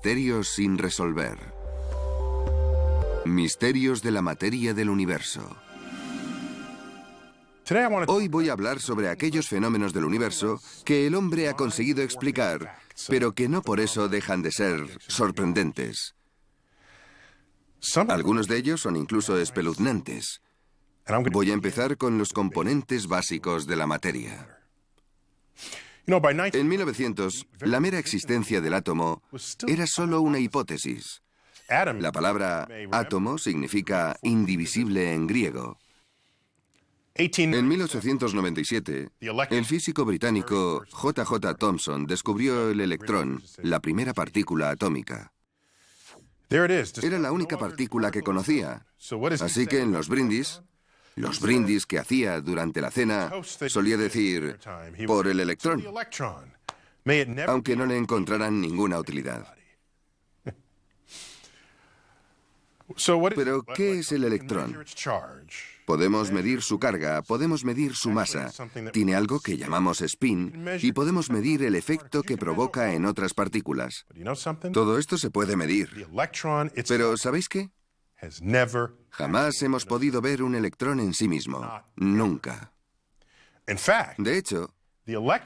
misterios sin resolver. Misterios de la materia del universo. Hoy voy a hablar sobre aquellos fenómenos del universo que el hombre ha conseguido explicar, pero que no por eso dejan de ser sorprendentes. Algunos de ellos son incluso espeluznantes. Voy a empezar con los componentes básicos de la materia. En 1900, la mera existencia del átomo era solo una hipótesis. La palabra átomo significa indivisible en griego. En 1897, el físico británico J.J. Thomson descubrió el electrón, la primera partícula atómica. Era la única partícula que conocía, así que en los brindis que hacía durante la cena, solía decir, por el electrón, aunque no le encontraran ninguna utilidad. Pero, ¿qué es el electrón? Podemos medir su carga, podemos medir su masa, tiene algo que llamamos spin, y podemos medir el efecto que provoca en otras partículas. Todo esto se puede medir. Pero, ¿sabéis qué? Jamás hemos podido ver un electrón en sí mismo. Nunca. De hecho,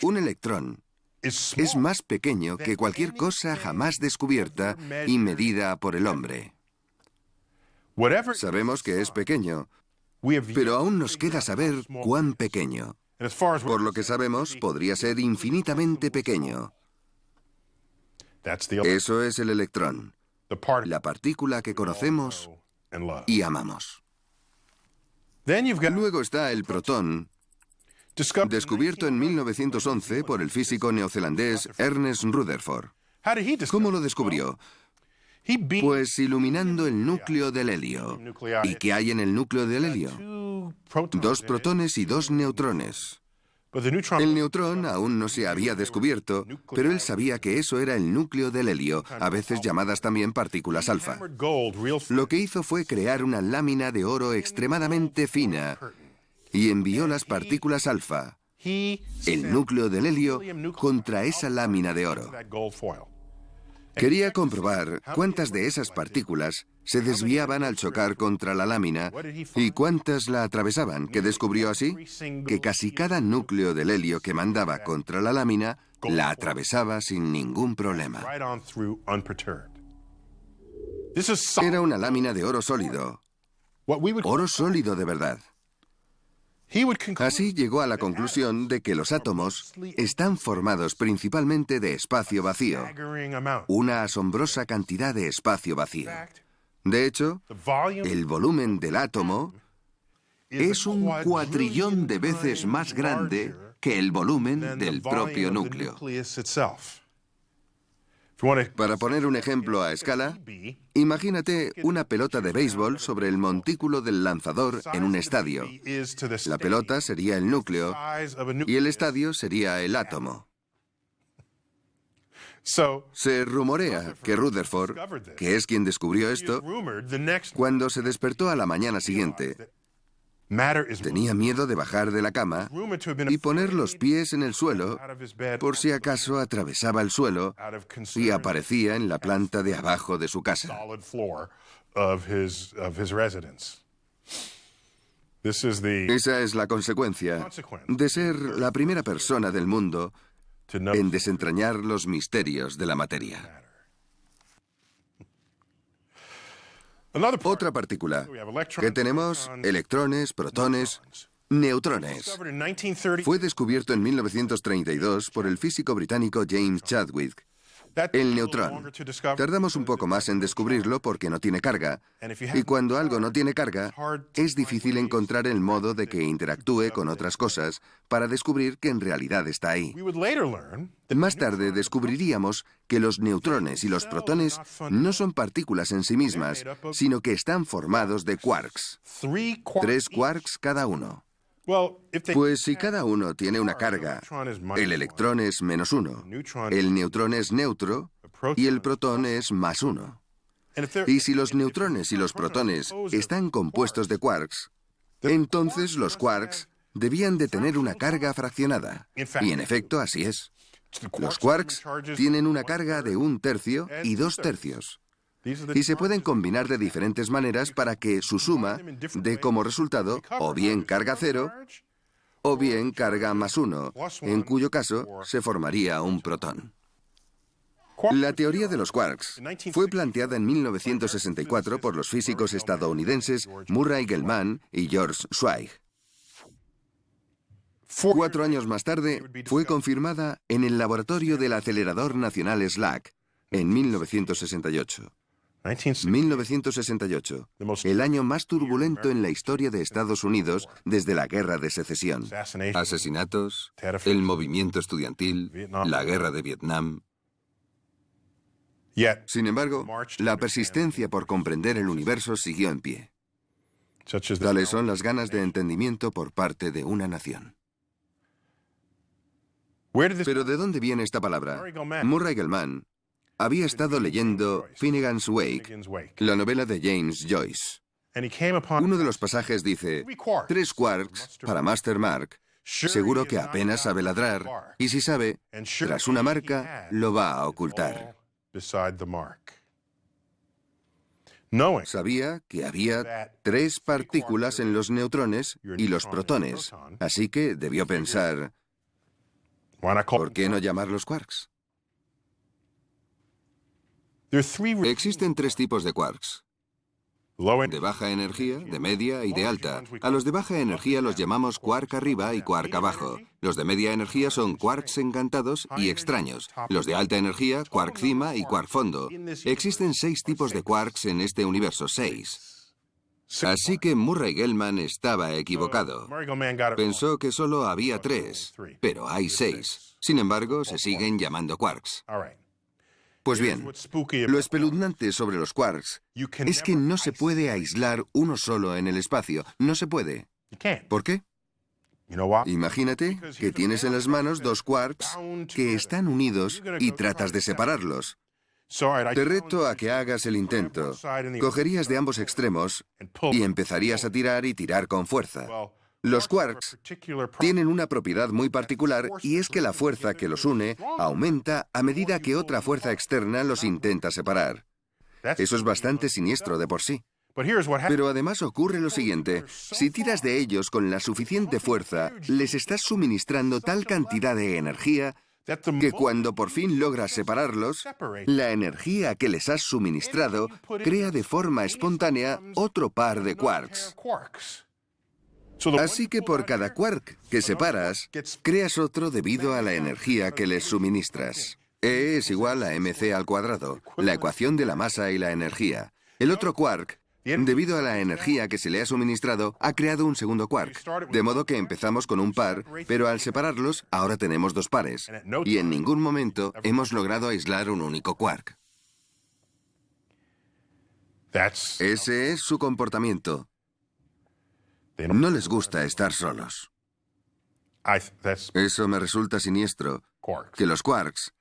un electrón es más pequeño que cualquier cosa jamás descubierta y medida por el hombre. Sabemos que es pequeño, pero aún nos queda saber cuán pequeño. Por lo que sabemos, podría ser infinitamente pequeño. Eso es el electrón, la partícula que conocemos y amamos. Luego está el protón, descubierto en 1911 por el físico neozelandés Ernest Rutherford. ¿Cómo lo descubrió? Pues iluminando el núcleo del helio. ¿Y qué hay en el núcleo del helio? 2 protones y 2 neutrones. El neutrón aún no se había descubierto, pero él sabía que eso era el núcleo del helio, a veces llamadas también partículas alfa. Lo que hizo fue crear una lámina de oro extremadamente fina y envió las partículas alfa, el núcleo del helio, contra esa lámina de oro. Quería comprobar cuántas de esas partículas se desviaban al chocar contra la lámina y cuántas la atravesaban, que descubrió así que casi cada núcleo del helio que mandaba contra la lámina la atravesaba sin ningún problema. Era una lámina de oro sólido de verdad. Así llegó a la conclusión de que los átomos están formados principalmente de espacio vacío, una asombrosa cantidad de espacio vacío. De hecho, el volumen del átomo es un cuatrillón de veces más grande que el volumen del propio núcleo. Para poner un ejemplo a escala, imagínate una pelota de béisbol sobre el montículo del lanzador en un estadio. La pelota sería el núcleo y el estadio sería el átomo. Se rumorea que Rutherford, que es quien descubrió esto, cuando se despertó a la mañana siguiente, tenía miedo de bajar de la cama y poner los pies en el suelo por si acaso atravesaba el suelo y aparecía en la planta de abajo de su casa. Esa es la consecuencia de ser la primera persona del mundo en desentrañar los misterios de la materia. Otra partícula que tenemos: electrones, protones, neutrones. Fue descubierto en 1932 por el físico británico James Chadwick. El neutrón. Tardamos un poco más en descubrirlo porque no tiene carga. Y cuando algo no tiene carga, es difícil encontrar el modo de que interactúe con otras cosas para descubrir que en realidad está ahí. Más tarde descubriríamos que los neutrones y los protones no son partículas en sí mismas, sino que están formados de quarks. 3 quarks cada uno. Pues si cada uno tiene una carga, el electrón es -1, el neutrón es neutro y el protón es +1. Y si los neutrones y los protones están compuestos de quarks, entonces los quarks debían de tener una carga fraccionada. Y en efecto, así es. Los quarks tienen una carga de 1/3 y 2/3. Y se pueden combinar de diferentes maneras para que su suma dé como resultado o bien carga 0 o bien carga +1, en cuyo caso se formaría un protón. La teoría de los quarks fue planteada en 1964 por los físicos estadounidenses Murray Gell-Mann y George Zweig. 4 años más tarde, fue confirmada en el laboratorio del acelerador nacional SLAC, en 1968. 1968, el año más turbulento en la historia de Estados Unidos desde la Guerra de Secesión. Asesinatos, el movimiento estudiantil, la Guerra de Vietnam. Sin embargo, la persistencia por comprender el universo siguió en pie. Tales son las ganas de entendimiento por parte de una nación. ¿Pero de dónde viene esta palabra? Murray Gell-Mann había estado leyendo Finnegan's Wake, la novela de James Joyce. Uno de los pasajes dice: 3 quarks para Master Mark. Seguro que apenas sabe ladrar, y si sabe, tras una marca, lo va a ocultar. Sabía que había 3 partículas en los neutrones y los protones, así que debió pensar: ¿por qué no llamarlos quarks? Existen 3 tipos de quarks: de baja energía, de media y de alta. A los de baja energía los llamamos quark arriba y quark abajo. Los de media energía son quarks encantados y extraños. Los de alta energía, quark cima y quark fondo. Existen 6 tipos de quarks en este universo, 6. Así que Murray Gell-Mann estaba equivocado. Pensó que solo había 3, pero hay 6. Sin embargo, se siguen llamando quarks. Pues bien, lo espeluznante sobre los quarks es que no se puede aislar uno solo en el espacio. No se puede. ¿Por qué? Imagínate que tienes en las manos 2 quarks que están unidos y tratas de separarlos. Te reto a que hagas el intento. Cogerías de ambos extremos y empezarías a tirar y tirar con fuerza. Los quarks tienen una propiedad muy particular, y es que la fuerza que los une aumenta a medida que otra fuerza externa los intenta separar. Eso es bastante siniestro de por sí. Pero además ocurre lo siguiente: si tiras de ellos con la suficiente fuerza, les estás suministrando tal cantidad de energía que cuando por fin logras separarlos, la energía que les has suministrado crea de forma espontánea otro par de quarks. Así que por cada quark que separas, creas otro debido a la energía que les suministras. E es igual a mc², la ecuación de la masa y la energía. El otro quark, debido a la energía que se le ha suministrado, ha creado un segundo quark. De modo que empezamos con un par, pero al separarlos, ahora tenemos 2 pares. Y en ningún momento hemos logrado aislar un único quark. Ese es su comportamiento. No les gusta estar solos. Eso me resulta siniestro, que los quarks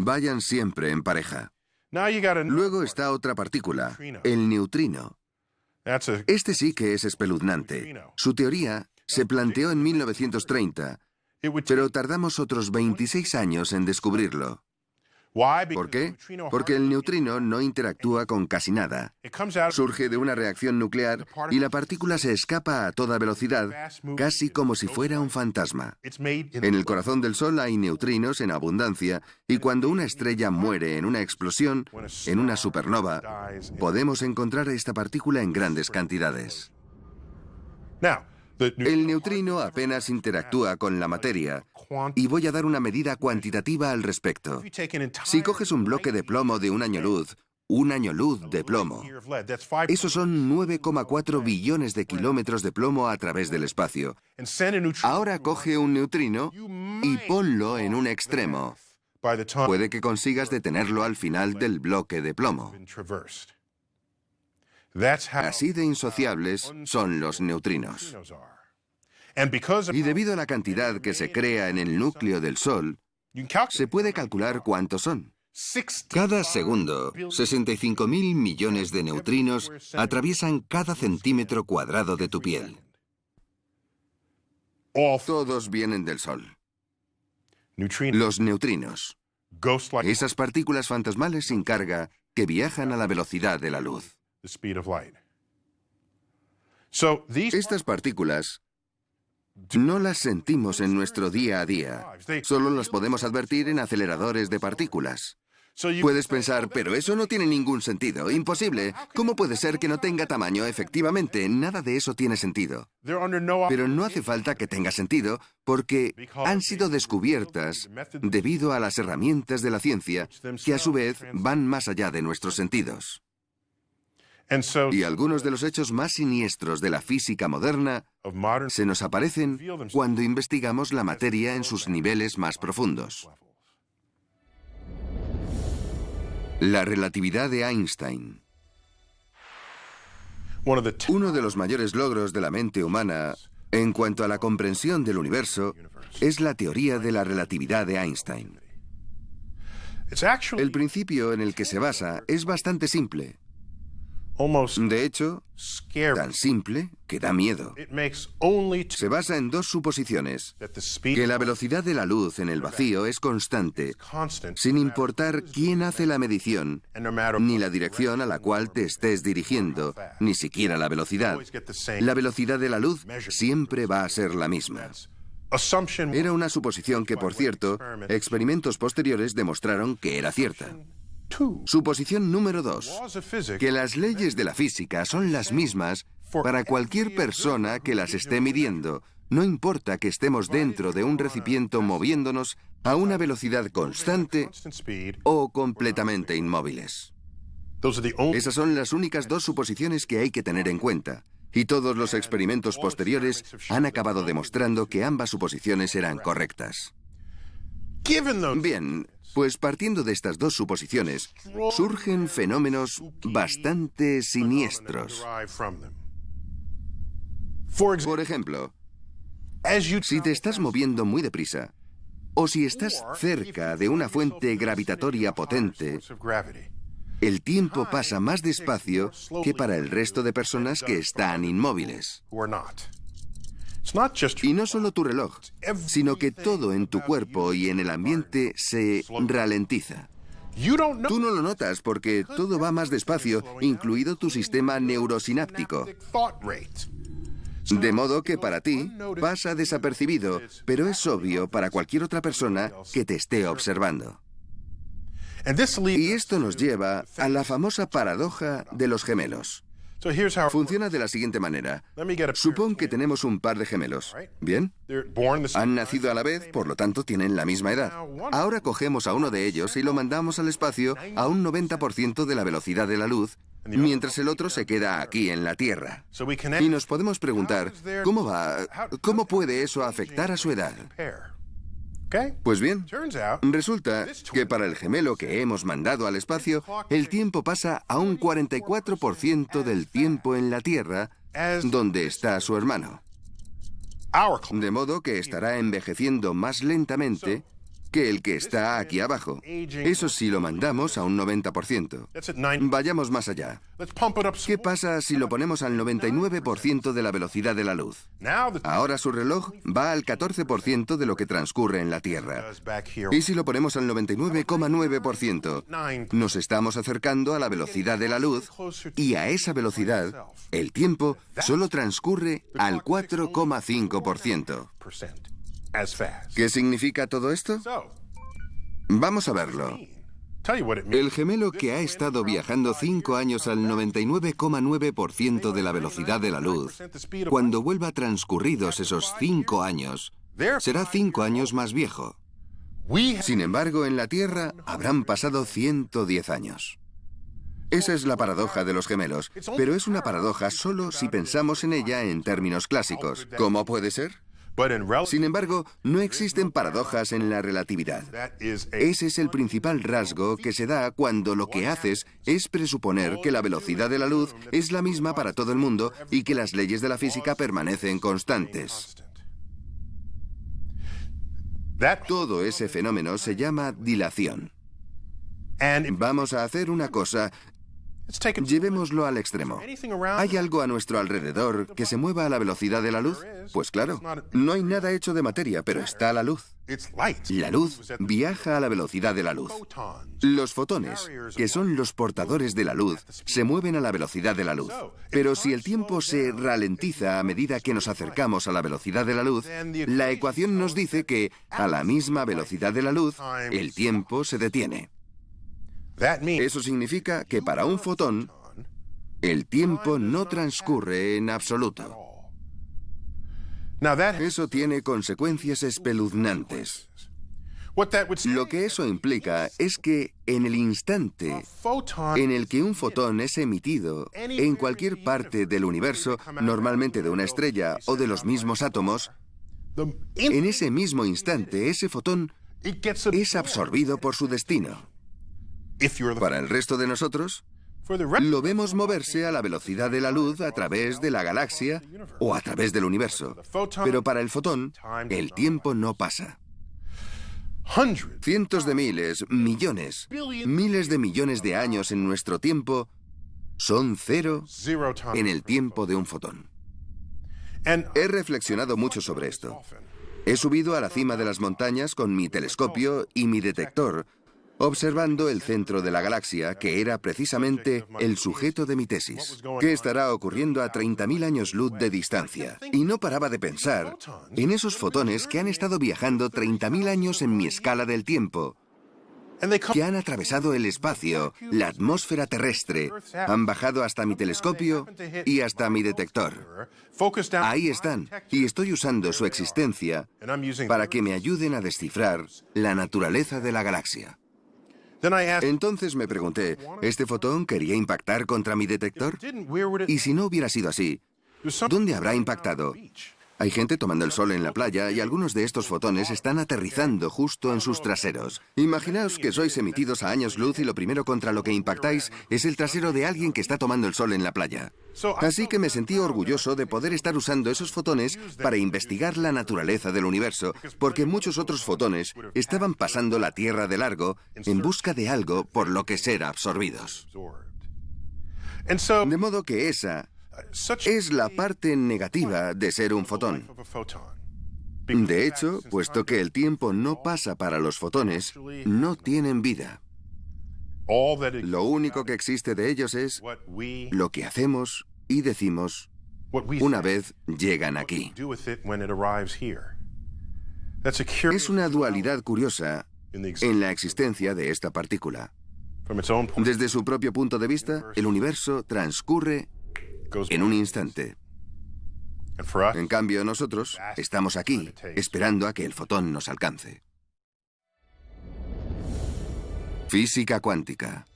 vayan siempre en pareja. Luego está otra partícula, el neutrino. Este sí que es espeluznante. Su teoría se planteó en 1930, pero tardamos otros 26 años en descubrirlo. ¿Por qué? Porque el neutrino no interactúa con casi nada. Surge de una reacción nuclear y la partícula se escapa a toda velocidad, casi como si fuera un fantasma. En el corazón del Sol hay neutrinos en abundancia, y cuando una estrella muere en una explosión, en una supernova, podemos encontrar esta partícula en grandes cantidades. El neutrino apenas interactúa con la materia, y voy a dar una medida cuantitativa al respecto. Si coges un bloque de plomo de un año luz de plomo, esos son 9,4 billones de kilómetros de plomo a través del espacio. Ahora coge un neutrino y ponlo en un extremo. Puede que consigas detenerlo al final del bloque de plomo. Así de insociables son los neutrinos. Y debido a la cantidad que se crea en el núcleo del Sol, se puede calcular cuántos son. Cada segundo, 65.000 millones de neutrinos atraviesan cada centímetro cuadrado de tu piel. Todos vienen del Sol. Los neutrinos. Esas partículas fantasmales sin carga que viajan a la velocidad de la luz. Estas partículas no las sentimos en nuestro día a día. Solo las podemos advertir en aceleradores de partículas. Puedes pensar, pero eso no tiene ningún sentido. Imposible. ¿Cómo puede ser que no tenga tamaño? Efectivamente, nada de eso tiene sentido. Pero no hace falta que tenga sentido porque han sido descubiertas debido a las herramientas de la ciencia que a su vez van más allá de nuestros sentidos. Y algunos de los hechos más siniestros de la física moderna se nos aparecen cuando investigamos la materia en sus niveles más profundos. La relatividad de Einstein. Uno de los mayores logros de la mente humana en cuanto a la comprensión del universo es la teoría de la relatividad de Einstein. El principio en el que se basa es bastante simple. De hecho, tan simple que da miedo. Se basa en dos suposiciones: que la velocidad de la luz en el vacío es constante, sin importar quién hace la medición, ni la dirección a la cual te estés dirigiendo, ni siquiera la velocidad. La velocidad de la luz siempre va a ser la misma. Era una suposición que, por cierto, experimentos posteriores demostraron que era cierta. Suposición número 2. Que las leyes de la física son las mismas para cualquier persona que las esté midiendo, no importa que estemos dentro de un recipiente moviéndonos a una velocidad constante o completamente inmóviles. Esas son las únicas dos suposiciones que hay que tener en cuenta, y todos los experimentos posteriores han acabado demostrando que ambas suposiciones eran correctas. Bien, pues partiendo de estas dos suposiciones, surgen fenómenos bastante siniestros. Por ejemplo, si te estás moviendo muy deprisa, o si estás cerca de una fuente gravitatoria potente, el tiempo pasa más despacio que para el resto de personas que están inmóviles. Y no solo tu reloj, sino que todo en tu cuerpo y en el ambiente se ralentiza. Tú no lo notas porque todo va más despacio, incluido tu sistema neurosináptico. De modo que para ti pasa desapercibido, pero es obvio para cualquier otra persona que te esté observando. Y esto nos lleva a la famosa paradoja de los gemelos. Funciona de la siguiente manera. Supón que tenemos un par de gemelos. ¿Bien? Han nacido a la vez, por lo tanto tienen la misma edad. Ahora cogemos a uno de ellos y lo mandamos al espacio a un 90% de la velocidad de la luz, mientras el otro se queda aquí en la Tierra. Y nos podemos preguntar, ¿cómo va? ¿Cómo puede eso afectar a su edad? Pues bien, resulta que para el gemelo que hemos mandado al espacio, el tiempo pasa a un 44% del tiempo en la Tierra, donde está su hermano. De modo que estará envejeciendo más lentamente que el que está aquí abajo. Eso sí lo mandamos a un 90%. Vayamos más allá. ¿Qué pasa si lo ponemos al 99% de la velocidad de la luz? Ahora su reloj va al 14% de lo que transcurre en la Tierra. ¿Y si lo ponemos al 99,9%? Nos estamos acercando a la velocidad de la luz y a esa velocidad el tiempo solo transcurre al 4,5%. ¿Qué significa todo esto? Vamos a verlo. El gemelo que ha estado viajando 5 años al 99,9% de la velocidad de la luz, cuando vuelva transcurridos esos 5 años, será 5 años más viejo. Sin embargo, en la Tierra habrán pasado 110 años. Esa es la paradoja de los gemelos, pero es una paradoja solo si pensamos en ella en términos clásicos. ¿Cómo puede ser? Sin embargo, no existen paradojas en la relatividad. Ese es el principal rasgo que se da cuando lo que haces es presuponer que la velocidad de la luz es la misma para todo el mundo y que las leyes de la física permanecen constantes. Todo ese fenómeno se llama dilación. Vamos a hacer una cosa. Llevémoslo al extremo. ¿Hay algo a nuestro alrededor que se mueva a la velocidad de la luz? Pues claro, no hay nada hecho de materia, pero está la luz. La luz viaja a la velocidad de la luz. Los fotones, que son los portadores de la luz, se mueven a la velocidad de la luz. Pero si el tiempo se ralentiza a medida que nos acercamos a la velocidad de la luz, la ecuación nos dice que, a la misma velocidad de la luz, el tiempo se detiene. Eso significa que para un fotón, el tiempo no transcurre en absoluto. Eso tiene consecuencias espeluznantes. Lo que eso implica es que en el instante en el que un fotón es emitido en cualquier parte del universo, normalmente de una estrella o de los mismos átomos, en ese mismo instante ese fotón es absorbido por su destino. Para el resto de nosotros, lo vemos moverse a la velocidad de la luz a través de la galaxia o a través del universo. Pero para el fotón, el tiempo no pasa. Cientos de miles, millones, miles de millones de años en nuestro tiempo son cero en el tiempo de un fotón. He reflexionado mucho sobre esto. He subido a la cima de las montañas con mi telescopio y mi detector, observando el centro de la galaxia, que era precisamente el sujeto de mi tesis. ¿Qué estará ocurriendo a 30.000 años luz de distancia? Y no paraba de pensar en esos fotones que han estado viajando 30.000 años en mi escala del tiempo, que han atravesado el espacio, la atmósfera terrestre, han bajado hasta mi telescopio y hasta mi detector. Ahí están, y estoy usando su existencia para que me ayuden a descifrar la naturaleza de la galaxia. Entonces me pregunté, ¿este fotón quería impactar contra mi detector? Y si no hubiera sido así, ¿dónde habrá impactado? Hay gente tomando el sol en la playa y algunos de estos fotones están aterrizando justo en sus traseros. Imaginaos que sois emitidos a años luz y lo primero contra lo que impactáis es el trasero de alguien que está tomando el sol en la playa. Así que me sentí orgulloso de poder estar usando esos fotones para investigar la naturaleza del universo, porque muchos otros fotones estaban pasando la Tierra de largo en busca de algo por lo que ser absorbidos. De modo que esa es la parte negativa de ser un fotón. De hecho, puesto que el tiempo no pasa para los fotones, no tienen vida. Lo único que existe de ellos es lo que hacemos y decimos una vez llegan aquí. Es una dualidad curiosa en la existencia de esta partícula. Desde su propio punto de vista, el universo transcurre en un instante. En cambio, nosotros estamos aquí, esperando a que el fotón nos alcance. Física cuántica.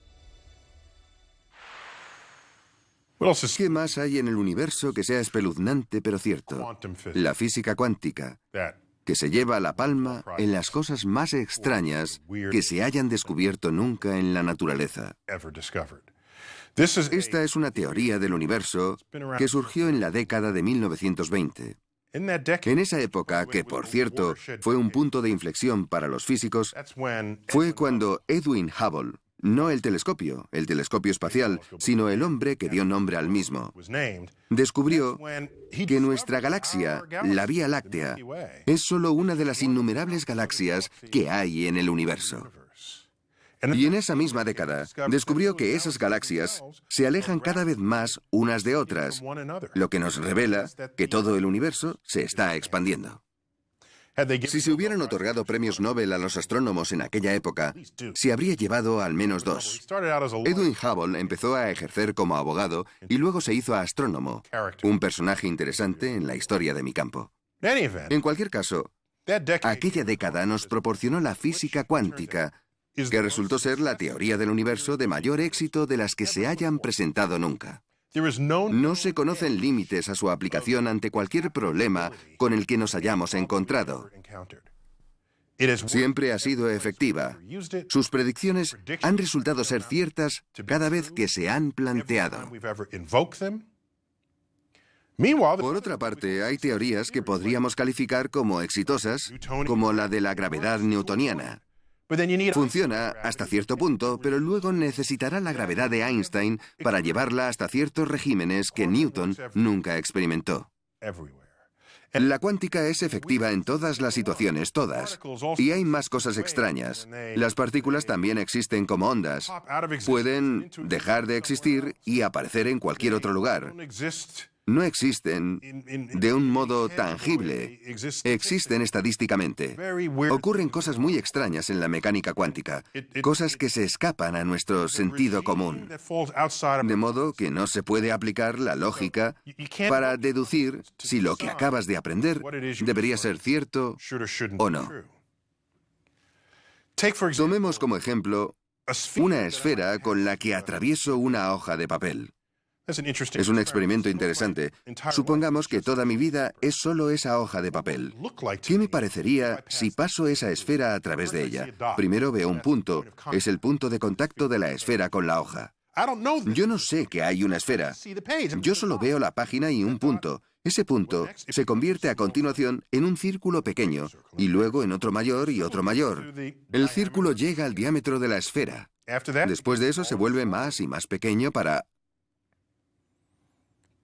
¿Qué más hay en el universo que sea espeluznante pero cierto? La física cuántica, que se lleva la palma en las cosas más extrañas que se hayan descubierto nunca en la naturaleza. Esta es una teoría del universo que surgió en la década de 1920. En esa época, que por cierto fue un punto de inflexión para los físicos, fue cuando Edwin Hubble, no el telescopio espacial, sino el hombre que dio nombre al mismo, descubrió que nuestra galaxia, la Vía Láctea, es solo una de las innumerables galaxias que hay en el universo. Y en esa misma década descubrió que esas galaxias se alejan cada vez más unas de otras, lo que nos revela que todo el universo se está expandiendo. Si se hubieran otorgado premios Nobel a los astrónomos en aquella época, se habría llevado al menos 2. Edwin Hubble empezó a ejercer como abogado y luego se hizo astrónomo, un personaje interesante en la historia de mi campo. En cualquier caso, aquella década nos proporcionó la física cuántica, que resultó ser la teoría del universo de mayor éxito de las que se hayan presentado nunca. No se conocen límites a su aplicación ante cualquier problema con el que nos hayamos encontrado. Siempre ha sido efectiva. Sus predicciones han resultado ser ciertas cada vez que se han planteado. Por otra parte, hay teorías que podríamos calificar como exitosas, como la de la gravedad newtoniana. Funciona hasta cierto punto, pero luego necesitará la gravedad de Einstein para llevarla hasta ciertos regímenes que Newton nunca experimentó. La cuántica es efectiva en todas las situaciones, todas. Y hay más cosas extrañas. Las partículas también existen como ondas. Pueden dejar de existir y aparecer en cualquier otro lugar. No existen de un modo tangible. Existen estadísticamente. Ocurren cosas muy extrañas en la mecánica cuántica, cosas que se escapan a nuestro sentido común. De modo que no se puede aplicar la lógica para deducir si lo que acabas de aprender debería ser cierto o no. Tomemos como ejemplo una esfera con la que atravieso una hoja de papel. Es un experimento interesante. Supongamos que toda mi vida es solo esa hoja de papel. ¿Qué me parecería si paso esa esfera a través de ella? Primero veo un punto. Es el punto de contacto de la esfera con la hoja. Yo no sé que hay una esfera. Yo solo veo la página y un punto. Ese punto se convierte a continuación en un círculo pequeño y luego en otro mayor y otro mayor. El círculo llega al diámetro de la esfera. Después de eso se vuelve más y más pequeño para,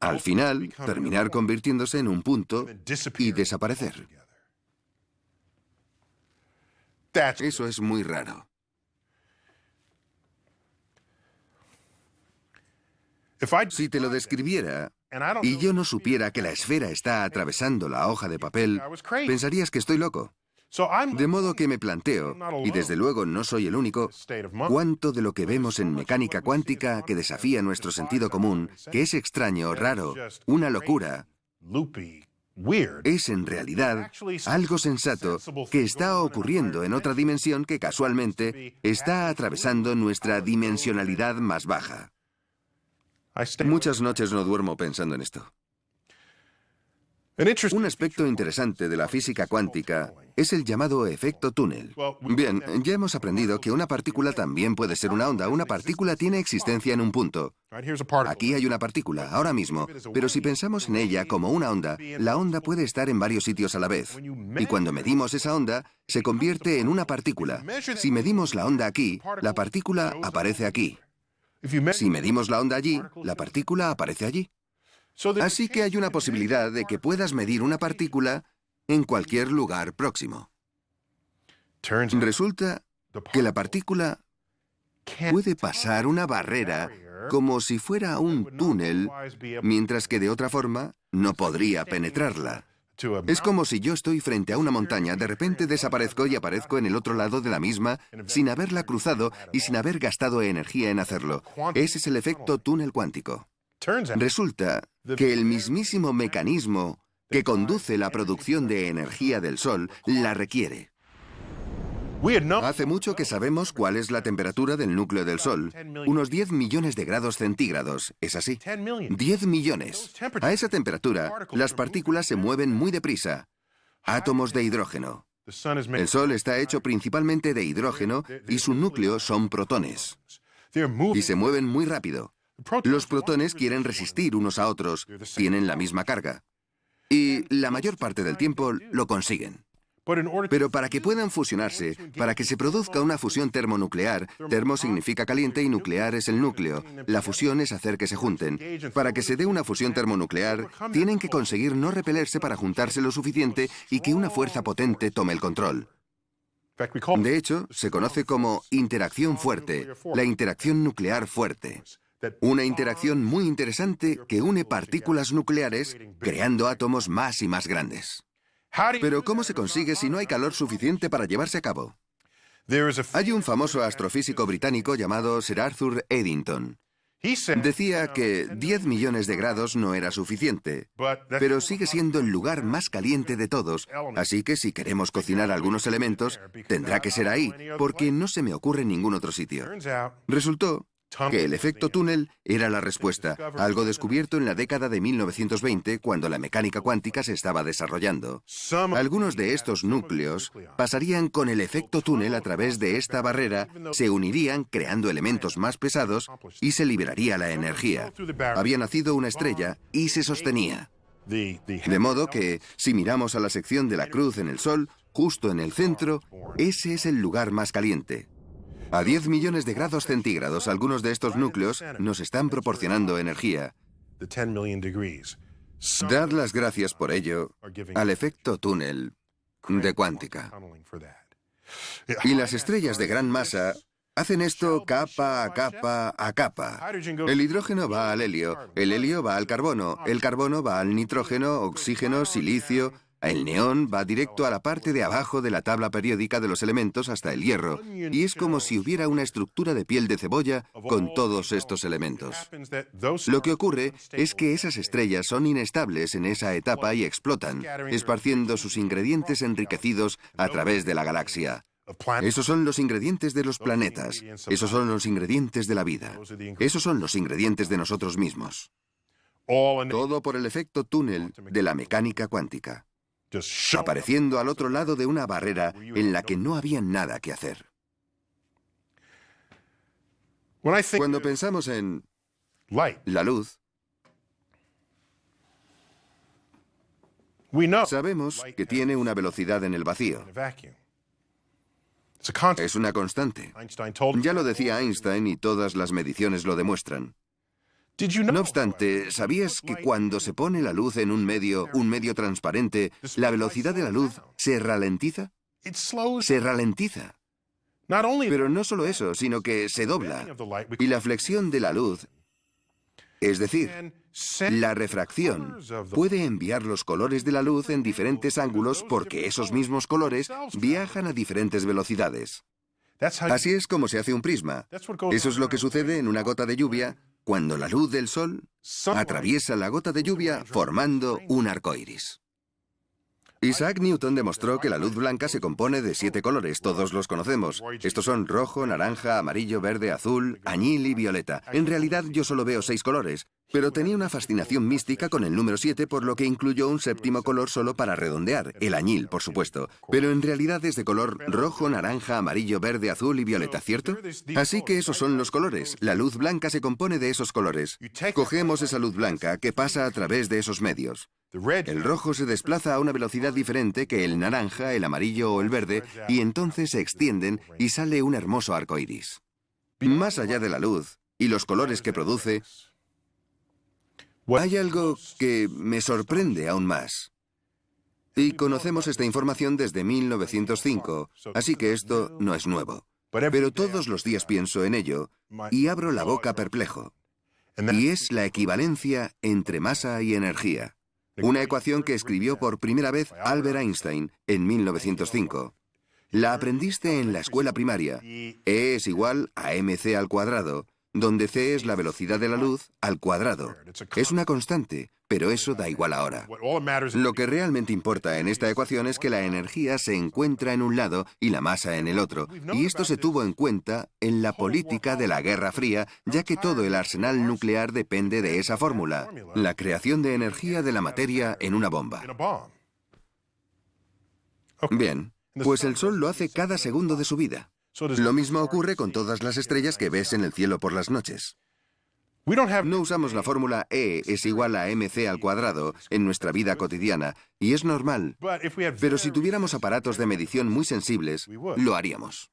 al final, terminar convirtiéndose en un punto y desaparecer. Eso es muy raro. Si te lo describiera y yo no supiera que la esfera está atravesando la hoja de papel, pensarías que estoy loco. De modo que me planteo, y desde luego no soy el único, cuánto de lo que vemos en mecánica cuántica que desafía nuestro sentido común, que es extraño, raro, una locura, es en realidad algo sensato que está ocurriendo en otra dimensión que casualmente está atravesando nuestra dimensionalidad más baja. Muchas noches no duermo pensando en esto. Un aspecto interesante de la física cuántica es el llamado efecto túnel. Bien, ya hemos aprendido que una partícula también puede ser una onda. Una partícula tiene existencia en un punto. Aquí hay una partícula, ahora mismo, pero si pensamos en ella como una onda, la onda puede estar en varios sitios a la vez. Y cuando medimos esa onda, se convierte en una partícula. Si medimos la onda aquí, la partícula aparece aquí. Si medimos la onda allí, la partícula aparece allí. Así que hay una posibilidad de que puedas medir una partícula en cualquier lugar próximo. Resulta que la partícula puede pasar una barrera como si fuera un túnel, mientras que de otra forma no podría penetrarla. Es como si yo estoy frente a una montaña, de repente desaparezco y aparezco en el otro lado de la misma sin haberla cruzado y sin haber gastado energía en hacerlo. Ese es el efecto túnel cuántico. Resulta que el mismísimo mecanismo que conduce la producción de energía del Sol la requiere. Hace mucho que sabemos cuál es la temperatura del núcleo del Sol. Unos 10 millones de grados centígrados. ¿Es así? 10 millones. A esa temperatura, las partículas se mueven muy deprisa. Átomos de hidrógeno. El Sol está hecho principalmente de hidrógeno y su núcleo son protones. Y se mueven muy rápido. Los protones quieren resistir unos a otros, tienen la misma carga. Y la mayor parte del tiempo lo consiguen. Pero para que puedan fusionarse, para que se produzca una fusión termonuclear, termo significa caliente y nuclear es el núcleo. La fusión es hacer que se junten. Para que se dé una fusión termonuclear, tienen que conseguir no repelerse para juntarse lo suficiente y que una fuerza potente tome el control. De hecho, se conoce como interacción fuerte, la interacción nuclear fuerte. Una interacción muy interesante que une partículas nucleares creando átomos más y más grandes. Pero ¿cómo se consigue si no hay calor suficiente para llevarse a cabo? Hay un famoso astrofísico británico llamado Sir Arthur Eddington. Decía que 10 millones de grados no era suficiente, pero sigue siendo el lugar más caliente de todos, así que si queremos cocinar algunos elementos, tendrá que ser ahí, porque no se me ocurre en ningún otro sitio. Resultó que el efecto túnel era la respuesta, algo descubierto en la década de 1920 cuando la mecánica cuántica se estaba desarrollando. Algunos de estos núcleos pasarían con el efecto túnel a través de esta barrera, se unirían creando elementos más pesados y se liberaría la energía. Había nacido una estrella y se sostenía. De modo que, si miramos a la sección de la cruz en el Sol, justo en el centro, ese es el lugar más caliente. A 10 millones de grados centígrados, algunos de estos núcleos nos están proporcionando energía. Dar las gracias por ello al efecto túnel de cuántica. Y las estrellas de gran masa hacen esto capa a capa a capa. El hidrógeno va al helio, el helio va al carbono, el carbono va al nitrógeno, oxígeno, silicio. El neón va directo a la parte de abajo de la tabla periódica de los elementos hasta el hierro, y es como si hubiera una estructura de piel de cebolla con todos estos elementos. Lo que ocurre es que esas estrellas son inestables en esa etapa y explotan, esparciendo sus ingredientes enriquecidos a través de la galaxia. Esos son los ingredientes de los planetas, esos son los ingredientes de la vida, esos son los ingredientes de nosotros mismos. Todo por el efecto túnel de la mecánica cuántica, apareciendo al otro lado de una barrera en la que no había nada que hacer. Cuando pensamos en la luz, sabemos que tiene una velocidad en el vacío. Es una constante. Ya lo decía Einstein y todas las mediciones lo demuestran. No obstante, ¿sabías que cuando se pone la luz en un medio transparente, la velocidad de la luz se ralentiza? Se ralentiza. Pero no solo eso, sino que se dobla. Y la flexión de la luz, es decir, la refracción, puede enviar los colores de la luz en diferentes ángulos porque esos mismos colores viajan a diferentes velocidades. Así es como se hace un prisma. Eso es lo que sucede en una gota de lluvia cuando la luz del sol atraviesa la gota de lluvia formando un arco iris. Isaac Newton demostró que la luz blanca se compone de 7 colores, todos los conocemos. Estos son rojo, naranja, amarillo, verde, azul, añil y violeta. En realidad yo solo veo 6 colores, pero tenía una fascinación mística con el número 7, por lo que incluyó un séptimo color solo para redondear, el añil, por supuesto. Pero en realidad es de color rojo, naranja, amarillo, verde, azul y violeta, ¿cierto? Así que esos son los colores. La luz blanca se compone de esos colores. Cogemos esa luz blanca que pasa a través de esos medios. El rojo se desplaza a una velocidad diferente que el naranja, el amarillo o el verde, y entonces se extienden y sale un hermoso arco iris. Más allá de la luz y los colores que produce, hay algo que me sorprende aún más. Y conocemos esta información desde 1905, así que esto no es nuevo. Pero todos los días pienso en ello y abro la boca perplejo. Y es la equivalencia entre masa y energía. Una ecuación que escribió por primera vez Albert Einstein en 1905. La aprendiste en la escuela primaria. E es igual a mc al cuadrado, donde c es la velocidad de la luz al cuadrado. Es una constante, pero eso da igual ahora. Lo que realmente importa en esta ecuación es que la energía se encuentra en un lado y la masa en el otro, y esto se tuvo en cuenta en la política de la Guerra Fría, ya que todo el arsenal nuclear depende de esa fórmula, la creación de energía de la materia en una bomba. Bien, pues el Sol lo hace cada segundo de su vida. Lo mismo ocurre con todas las estrellas que ves en el cielo por las noches. No usamos la fórmula E es igual a mc al cuadrado en nuestra vida cotidiana, y es normal. Pero si tuviéramos aparatos de medición muy sensibles, lo haríamos.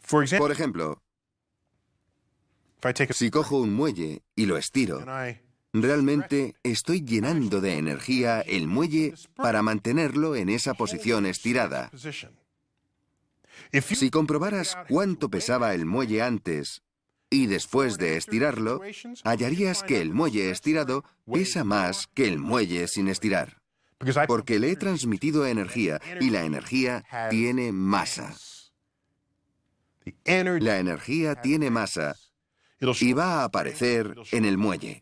Por ejemplo, si cojo un muelle y lo estiro, realmente estoy llenando de energía el muelle para mantenerlo en esa posición estirada. Si comprobaras cuánto pesaba el muelle antes y después de estirarlo, hallarías que el muelle estirado pesa más que el muelle sin estirar. Porque le he transmitido energía y la energía tiene masa. La energía tiene masa y va a aparecer en el muelle,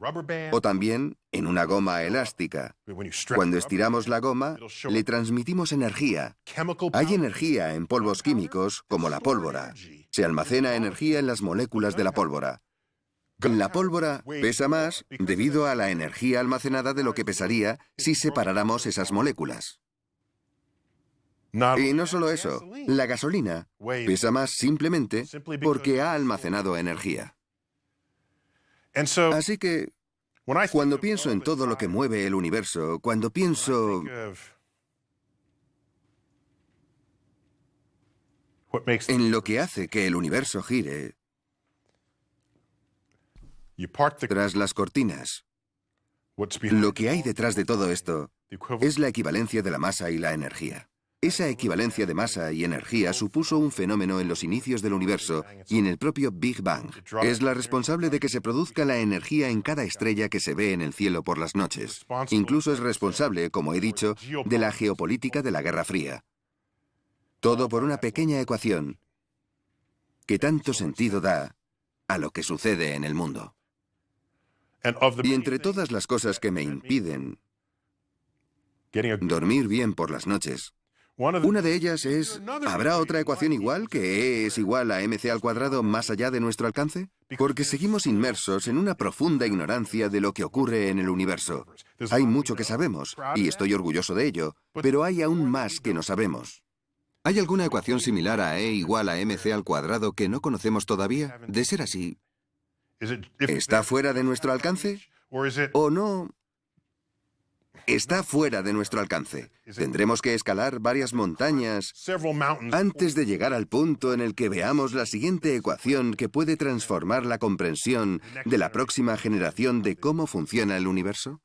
o también en una goma elástica. Cuando estiramos la goma, le transmitimos energía. Hay energía en polvos químicos, como la pólvora. Se almacena energía en las moléculas de la pólvora. La pólvora pesa más debido a la energía almacenada de lo que pesaría si separáramos esas moléculas. Y no solo eso, la gasolina pesa más simplemente porque ha almacenado energía. Así que, cuando pienso en todo lo que mueve el universo, cuando pienso En lo que hace que el universo gire, tras las cortinas, lo que hay detrás de todo esto es la equivalencia de la masa y la energía. Esa equivalencia de masa y energía supuso un fenómeno en los inicios del universo y en el propio Big Bang. Es la responsable de que se produzca la energía en cada estrella que se ve en el cielo por las noches. Incluso es responsable, como he dicho, de la geopolítica de la Guerra Fría. Todo por una pequeña ecuación que tanto sentido da a lo que sucede en el mundo. Y entre todas las cosas que me impiden dormir bien por las noches, una de ellas es, ¿habrá otra ecuación igual que E es igual a mc al cuadrado más allá de nuestro alcance? Porque seguimos inmersos en una profunda ignorancia de lo que ocurre en el universo. Hay mucho que sabemos, y estoy orgulloso de ello, pero hay aún más que no sabemos. ¿Hay alguna ecuación similar a E igual a mc al cuadrado que no conocemos todavía? De ser así, ¿está fuera de nuestro alcance? ¿O no? Está fuera de nuestro alcance. Tendremos que escalar varias montañas antes de llegar al punto en el que veamos la siguiente ecuación que puede transformar la comprensión de la próxima generación de cómo funciona el universo.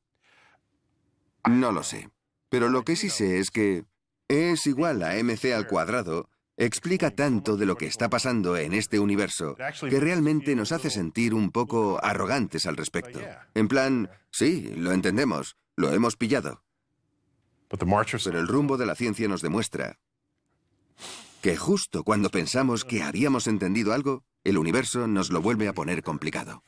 No lo sé. Pero lo que sí sé es que E es igual a mc al cuadrado explica tanto de lo que está pasando en este universo que realmente nos hace sentir un poco arrogantes al respecto. En plan, sí, lo entendemos, lo hemos pillado. Pero el rumbo de la ciencia nos demuestra que justo cuando pensamos que habíamos entendido algo, el universo nos lo vuelve a poner complicado.